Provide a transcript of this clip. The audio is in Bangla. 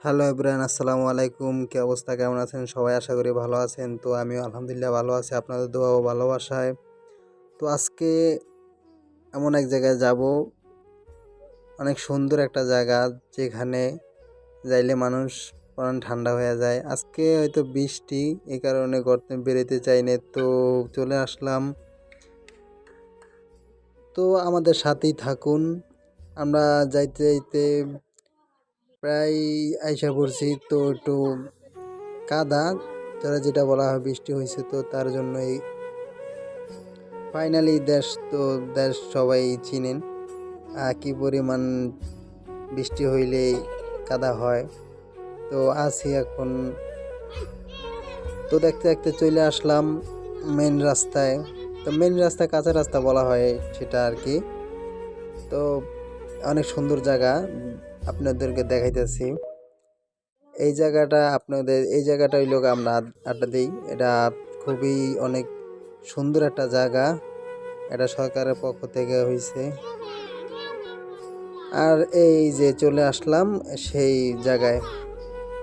হ্যালো এভরিওয়ান, আসসালামু আলাইকুম। কি অবস্থা, কেমন আছেন সবাই? আশা করি ভালো আছেন। তো আমিও আলহামদুলিল্লাহ ভালো আছি, আপনাদের দোয়া ও ভালোবাসায়। তো আজকে এমন এক জায়গায় যাব, অনেক সুন্দর একটা জায়গা, যেখানে যাইলে মানুষ প্রাণ ঠান্ডা হয়ে যায়। আজকে হয়তো বৃষ্টি, এই কারণে গর্তে বেরোতে চাইনি, তো চলে আসলাম। তো আমাদের সাথেই থাকুন। আমরা যাইতে যাইতে প্রায় আইসা পড়ছি। তো একটু কাদা, যারা যেটা বলা হয় বৃষ্টি হয়েছে, তো তার জন্যই ফাইনালি দেশ সবাই চিনেন কি পরিমাণ বৃষ্টি হইলেই কাদা হয়। তো আছি এখন। তো দেখতে দেখতে চলে আসলাম মেন রাস্তায়। তো মেন রাস্তা, কাঁচা রাস্তা বলা হয় সেটা আর কি। তো অনেক সুন্দর জায়গা, আপনাদেরকে দেখাইতেছি। এই জায়গাটা হইল আমরা আড্ডা দিই। এটা খুবই অনেক সুন্দর একটা জায়গা, এটা সরকারের পক্ষ থেকে হয়েছে। আর এই যে চলে আসলাম সেই জায়গায়।